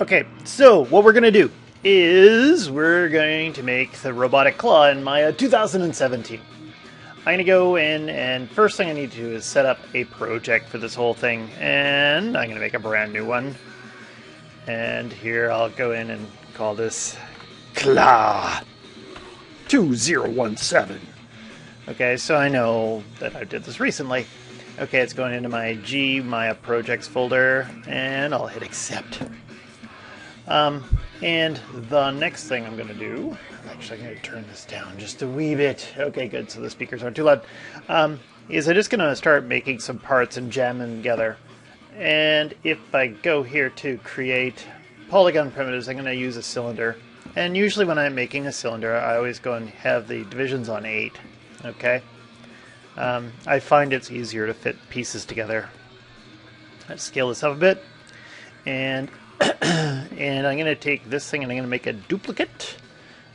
Okay, so what we're going to do is we're going to make the robotic claw in Maya 2017. I'm going to go in and first thing I need to do is set up a project for this whole thing, and I'm going to make a brand new one. And here I'll go in and call this Claw 2017. Okay, so I know that I did this recently. Okay, it's going into my Maya projects folder, and I'll hit accept. And the next thing I'm going to do, I'm actually going to turn this down just a wee bit. Okay, good, so the speakers aren't too loud. Is I'm just going to start making some parts and jam them together. And if I go here to create polygon primitives, I'm going to use a cylinder. And usually when I'm making a cylinder, I always go and have the divisions on 8. Okay? I find it's easier to fit pieces together. Let's scale this up a bit. And and I'm going to take this thing and I'm going to make a duplicate.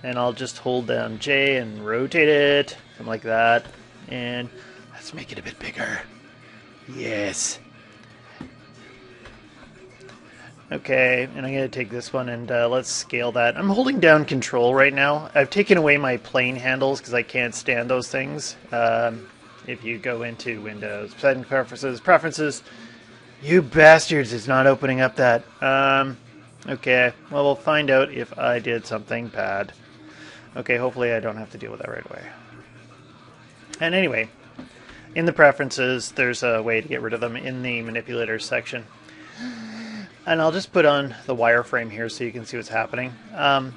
And I'll just hold down J and rotate it. Something like that. And let's make it a bit bigger. Yes. Okay, and I'm going to take this one and let's scale that. I'm holding down control right now. I've taken away my plane handles because I can't stand those things. If you go into Windows, setting preferences, you bastards, it's not opening up that. Okay, well, we'll find out if I did something bad. Okay, hopefully I don't have to deal with that right away. And anyway, in the preferences, there's a way to get rid of them in the manipulators section. And I'll just put on the wireframe here so you can see what's happening. I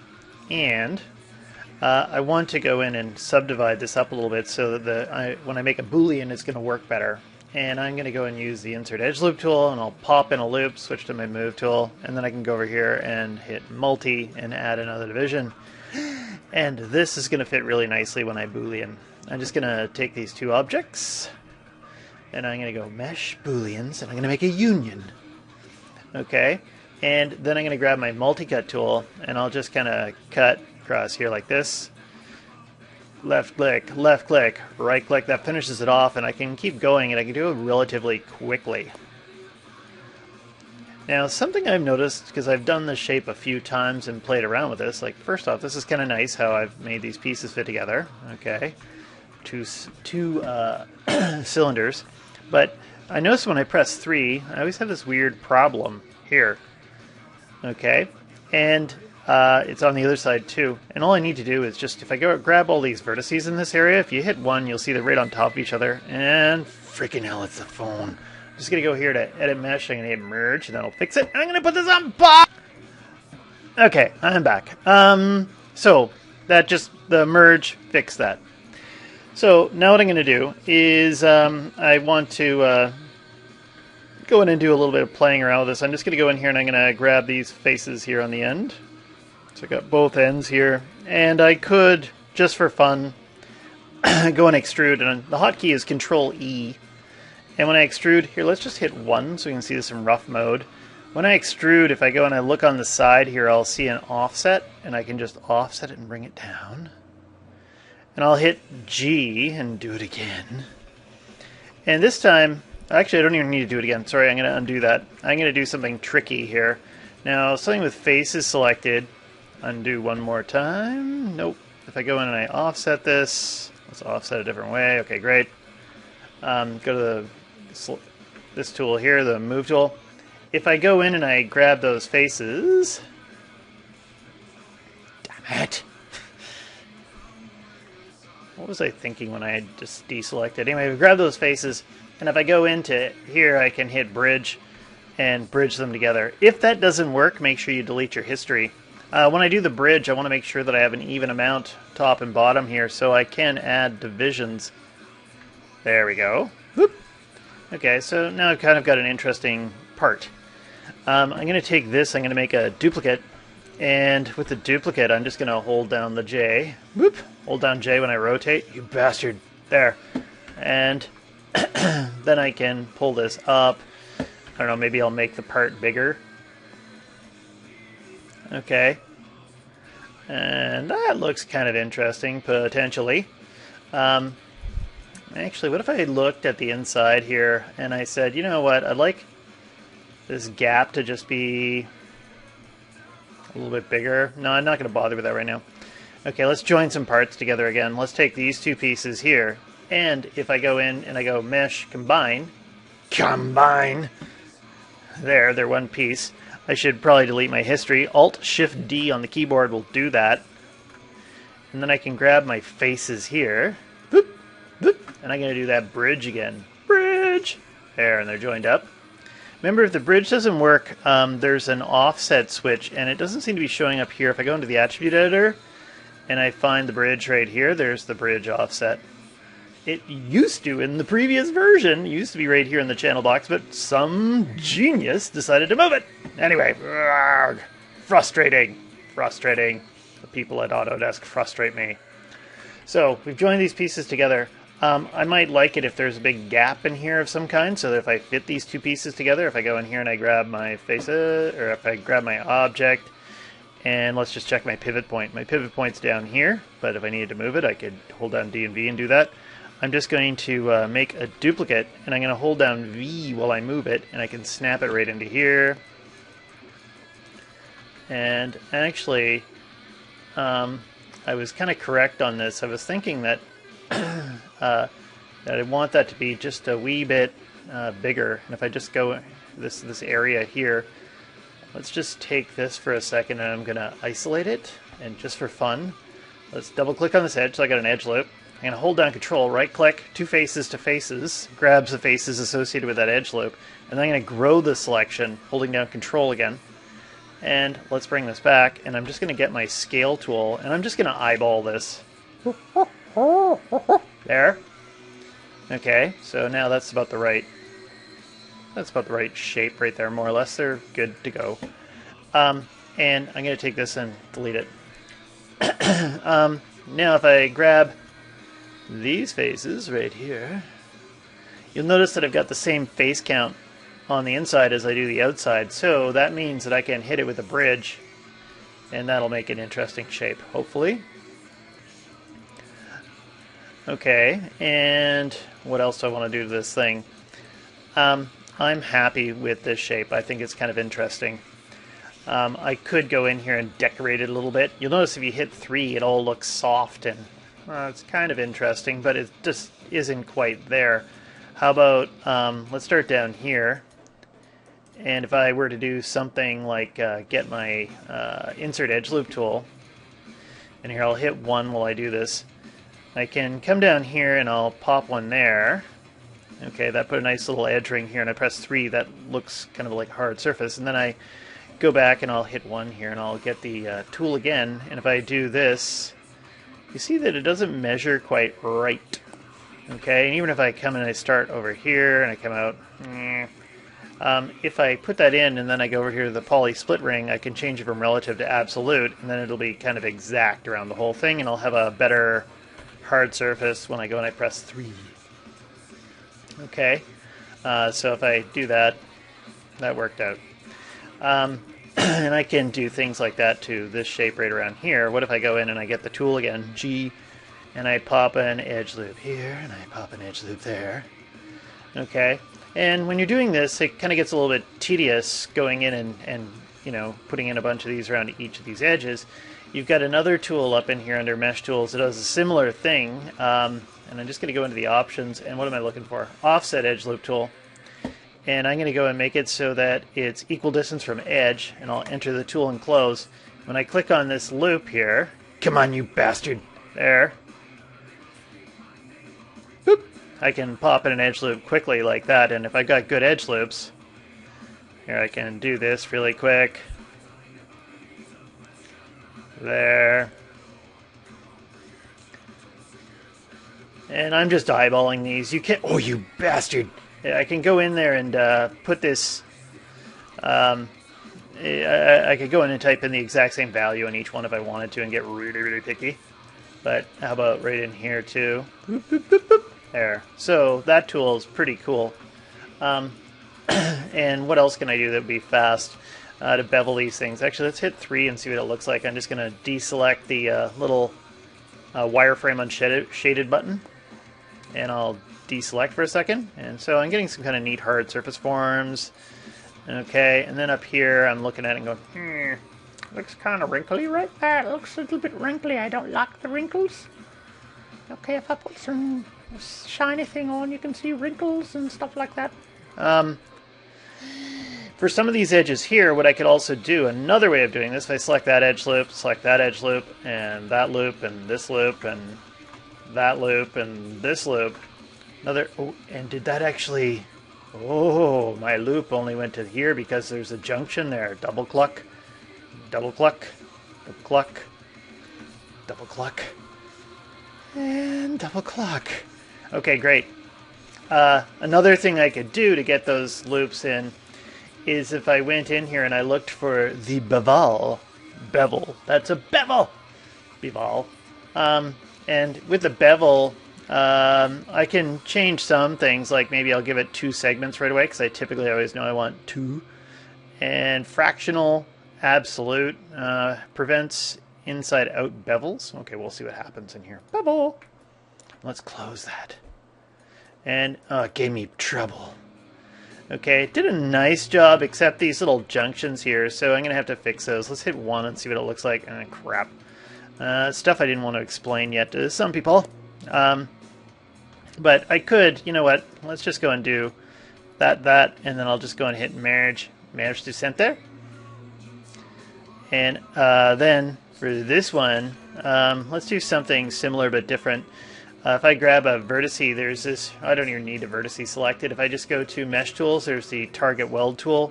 want to go in and subdivide this up a little bit so that when I make a Boolean, it's going to work better. And I'm going to go and use the Insert Edge Loop tool, and I'll pop in a loop, switch to my Move tool, and then I can go over here and hit Multi and add another division. And this is going to fit really nicely when I Boolean. I'm just going to take these two objects, and I'm going to go Mesh Booleans, and I'm going to make a union. Okay, and then I'm going to grab my multi-cut tool, and I'll just kind of cut across here like this. Left click, right click, that finishes it off, and I can keep going, and I can do it relatively quickly. Now, something I've noticed, because I've done this shape a few times and played around with this, like, first off, this is kind of nice how I've made these pieces fit together, okay? Two cylinders, but I notice when I press 3, I always have this weird problem here, okay? And it's on the other side too. And all I need to do is just, if I go grab all these vertices in this area, if you hit one, you'll see they're right on top of each other. And freaking hell, it's the phone. I'm just going to go here to Edit Mesh. I'm going to hit Merge, and that'll fix it. I'm going to put this on pause. Okay, I'm back. So that just, the Merge fixed that. So now what I'm going to do is I want to go in and do a little bit of playing around with this. I'm just going to go in here and I'm going to grab these faces here on the end. So I got both ends here, and I could, just for fun, go and extrude, and the hotkey is Control E. And when I extrude, here, let's just hit 1 so we can see this in rough mode. When I extrude, if I go and I look on the side here, I'll see an offset, and I can just offset it and bring it down. And I'll hit G and do it again. And this time, actually I don't even need to do it again. Sorry, I'm going to undo that. I'm going to do something tricky here. Now, something with faces selected. Undo one more time. Nope. If I go in and I offset this, let's offset a different way. Okay, great. Go to this tool here, the Move tool. If I go in and I grab those faces, damn it. What was I thinking when I had just deselected? Anyway, I grab those faces, and if I go into here, I can hit Bridge and bridge them together. If that doesn't work, make sure you delete your history. When I do the bridge, I want to make sure that I have an even amount top and bottom here, so I can add divisions. There we go. Whoop. Okay, so now I've kind of got an interesting part. I'm going to take this, I'm going to make a duplicate, and with the duplicate, I'm just going to hold down the J. Whoop. Hold down J when I rotate. You bastard. There. And then I can pull this up. I don't know, maybe I'll make the part bigger. Okay. And that looks kind of interesting, potentially. Actually, what if I looked at the inside here and I said, you know what, I'd like this gap to just be A little bit bigger. No, I'm not going to bother with that right now. Okay, let's join some parts together again. Let's take these two pieces here, and if I go in and I go mesh combine, they're one piece. I should probably delete my history. Alt-Shift-D on the keyboard will do that. And then I can grab my faces here. Boop, boop, and I'm going to do that bridge again. Bridge! There, and they're joined up. Remember, if the bridge doesn't work, there's an offset switch, and it doesn't seem to be showing up here. If I go into the attribute editor, and I find the bridge right here, there's the bridge offset. It used to, in the previous version, used to be right here in the channel box, but some genius decided to move it. Anyway, frustrating. The people at Autodesk frustrate me. So, we've joined these pieces together. I might like it if there's a big gap in here of some kind, so that if I fit these two pieces together, if I go in here and I grab my faces, or if I grab my object, and let's just check my pivot point. My pivot point's down here, but if I needed to move it, I could hold down D and V and do that. I'm just going to make a duplicate, and I'm going to hold down V while I move it, and I can snap it right into here. And actually, I was kind of correct on this. I was thinking that that I want that to be just a wee bit bigger. And if I just go this area here, let's just take this for a second, and I'm going to isolate it. And just for fun, let's double click on this edge, so I got an edge loop. I'm going to hold down Control, right click, two faces to faces, grabs the faces associated with that edge loop, and then I'm going to grow the selection, holding down Control again. And let's bring this back, and I'm just going to get my scale tool, and I'm just going to eyeball this. There. Okay, so now that's about the right shape right there, more or less. They're good to go. And I'm going to take this and delete it. Now if I grab these faces right here, you'll notice that I've got the same face count on the inside as I do the outside, so that means that I can hit it with a bridge, and that'll make an interesting shape, hopefully. Okay, and what else do I want to do to this thing? I'm happy with this shape. I think it's kind of interesting. I could go in here and decorate it a little bit. You'll notice if you hit 3, it all looks soft, and it's kind of interesting, but it just isn't quite there. How about, let's start down here, and if I were to do something like get my Insert Edge Loop tool, and here I'll hit 1 while I do this, I can come down here and I'll pop one there. Okay, that put a nice little edge ring here, and I press 3, that looks kind of like a hard surface, and then I go back and I'll hit 1 here, and I'll get the tool again, and if I do this, you see that it doesn't measure quite right. Okay, and even if I come and I start over here and I come out, if I put that in and then I go over here to the poly split ring, I can change it from relative to absolute, and then it'll be kind of exact around the whole thing, and I'll have a better hard surface when I go and I press 3. Okay, so if I do that, that worked out. And I can do things like that to this shape right around here. What if I go in and I get the tool again, G, and I pop an edge loop here, and I pop an edge loop there. Okay, and when you're doing this, it kind of gets a little bit tedious going in and you know, putting in a bunch of these around each of these edges. You've got another tool up in here under Mesh Tools that does a similar thing, and I'm just going to go into the options, and what am I looking for? Offset Edge Loop Tool. And I'm going to go and make it so that it's equal distance from edge, and I'll enter the tool and close. When I click on this loop here, come on you bastard, there, boop, I can pop in an edge loop quickly like that, and if I've got good edge loops, here I can do this really quick, there, and I'm just eyeballing these. You can't, oh you bastard! I can go in there and put this, I could go in and type in the exact same value on each one if I wanted to and get really, really picky. But how about right in here too? Boop, boop, boop, boop. There. So that tool is pretty cool. And what else can I do that would be fast to bevel these things? Actually, let's hit 3 and see what it looks like. I'm just going to deselect the little wireframe unshaded button, and I'll deselect for a second, and so I'm getting some kind of neat hard surface forms. Okay, and then up here I'm looking at it and going, looks kind of wrinkly right there. It looks a little bit wrinkly. I don't like the wrinkles. Okay, if I put some shiny thing on, you can see wrinkles and stuff like that. For some of these edges here, what I could also do, another way of doing this, if I select that edge loop, select that edge loop, and that loop, and this loop, and that loop, and this loop, another, oh, and did that actually, oh, my loop only went to here because there's a junction there. Double cluck, double cluck, double cluck, double cluck, and double cluck. Okay, great. Another thing I could do to get those loops in is if I went in here and I looked for the bevel. That's a bevel. Bevel. And with the bevel, I can change some things, like maybe I'll give it 2 segments right away, because I typically always know I want 2. And fractional absolute prevents inside-out bevels. Okay, we'll see what happens in here. Bevel. Let's close that. And it gave me trouble. Okay, it did a nice job, except these little junctions here, so I'm going to have to fix those. Let's hit 1 and see what it looks like. Crap. Stuff I didn't want to explain yet to some people. But I could, you know what, let's just go and do that, and then I'll just go and hit merge to center. And then for this one, let's do something similar but different. If I grab a vertice, there's this, I don't even need a vertice selected. If I just go to mesh tools, there's the target weld tool.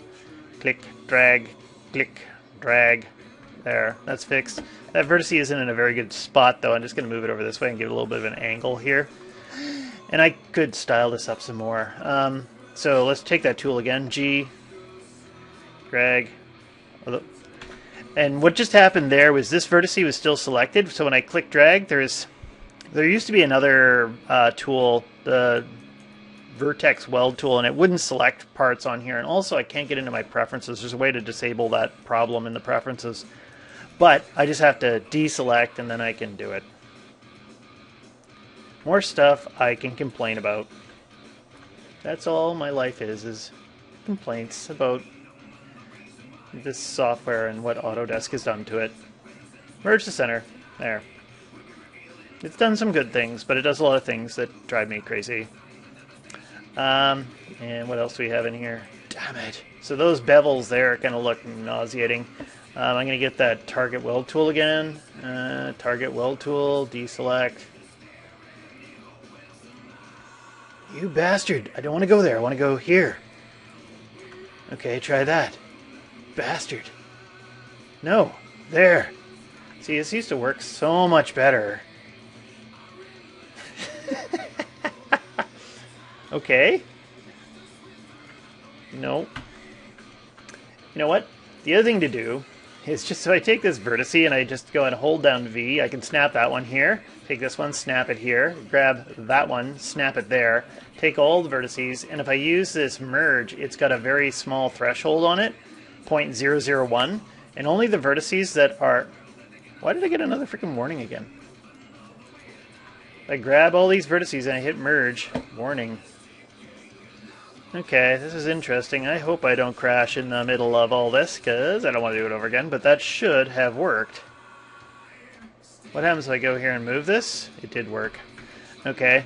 Click, drag, there, that's fixed. That vertice isn't in a very good spot though. I'm just going to move it over this way and give it a little bit of an angle here. And I could style this up some more. So let's take that tool again, G, drag. And what just happened there was this vertice was still selected, so when I click drag, there used to be another tool, the vertex weld tool, and it wouldn't select parts on here. And also I can't get into my preferences. There's a way to disable that problem in the preferences. But I just have to deselect and then I can do it. More stuff I can complain about. That's all my life is complaints about this software and what Autodesk has done to it. Merge to center. There. It's done some good things, but it does a lot of things that drive me crazy. And what else do we have in here? Damn it. So those bevels there are going to look nauseating. I'm going to get that target weld tool again. Target weld tool, deselect. You bastard. I don't want to go there. I want to go here. Okay, try that. Bastard. No. There. See, this used to work so much better. Okay. No. You know what? The other thing to do is just, so I take this vertice and I just go and hold down V. I can snap that one here. Take this one, snap it here. Grab that one, snap it there. Take all the vertices, and if I use this merge, it's got a very small threshold on it, 0.001, and only the vertices that are... Why did I get another freaking warning again? I grab all these vertices and I hit merge. Warning. Okay, this is interesting. I hope I don't crash in the middle of all this, because I don't want to do it over again, but that should have worked. What happens if I go here and move this? It did work. Okay.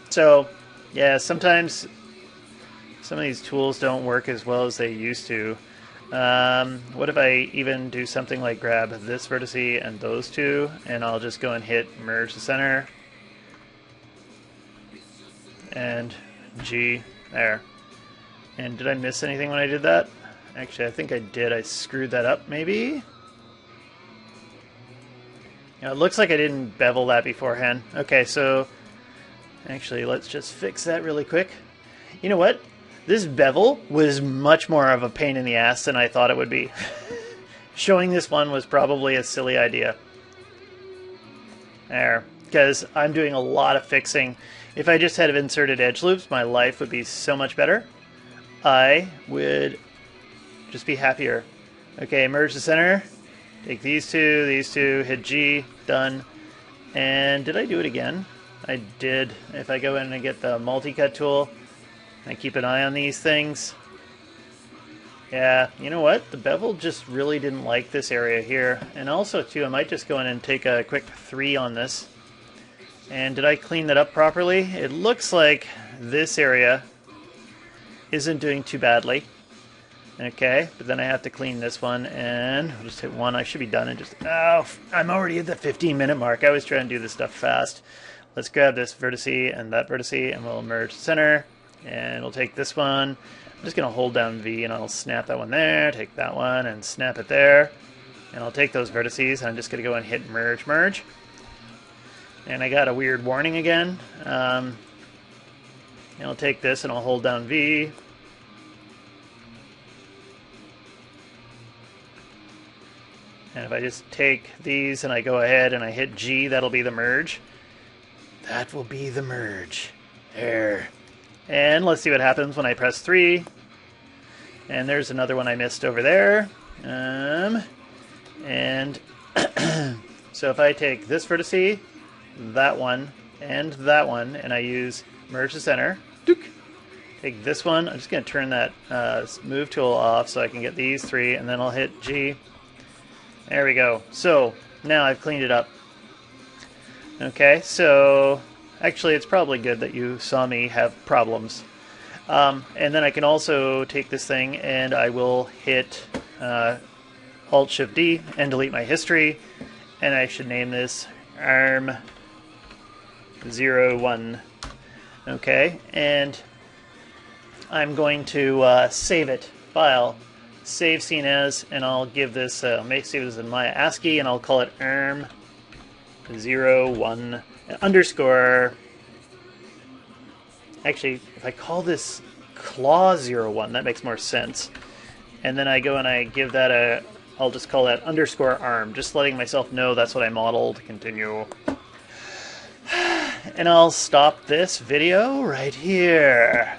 So, yeah, sometimes some of these tools don't work as well as they used to. What if I even do something like grab this vertice and those two, and I'll just go and hit merge the center, and G, there. And did I miss anything when I did that? Actually, I think I did. I screwed that up, maybe? Now, it looks like I didn't bevel that beforehand. Okay, so actually, let's just fix that really quick. You know what? This bevel was much more of a pain in the ass than I thought it would be. Showing this one was probably a silly idea. There. Because I'm doing a lot of fixing. If I just had inserted edge loops, my life would be so much better. I would just be happier. Okay, merge the center. Take these two, hit G, done. And did I do it again? I did. If I go in and get the multi-cut tool, I keep an eye on these things. Yeah, you know what? The bevel just really didn't like this area here. And also, too, I might just go in and take a quick 3 on this. And did I clean that up properly? It looks like this area isn't doing too badly. Okay, but then I have to clean this one, and I'll just hit 1. I should be done in just... Oh, I'm already at the 15-minute mark. I always try and do this stuff fast. Let's grab this vertice and that vertice, and we'll merge center. And we'll take this one. I'm just going to hold down V, and I'll snap that one there, take that one, and snap it there. And I'll take those vertices, and I'm just going to go and hit merge, merge. And I got a weird warning again. And I'll take this, and I'll hold down V. And if I just take these and I go ahead and I hit G, that'll be the merge. That will be the merge. There. And let's see what happens when I press 3. And there's another one I missed over there. And so if I take this vertice, that one, and I use merge to center, take this one. I'm just going to turn that move tool off so I can get these 3, and then I'll hit G. There we go. So now I've cleaned it up. Okay, so actually it's probably good that you saw me have problems. And then I can also take this thing and I will hit Alt-Shift-D and delete my history. And I should name this ARM01. Okay, and I'm going to save it. File. Save scene as, and I'll give this, save this in my ASCII, and I'll call it ARM01 underscore. Actually, if I call this claw01, that makes more sense. And then I go and I give that a, I'll just call that underscore arm, just letting myself know that's what I modeled. Continue. And I'll stop this video right here.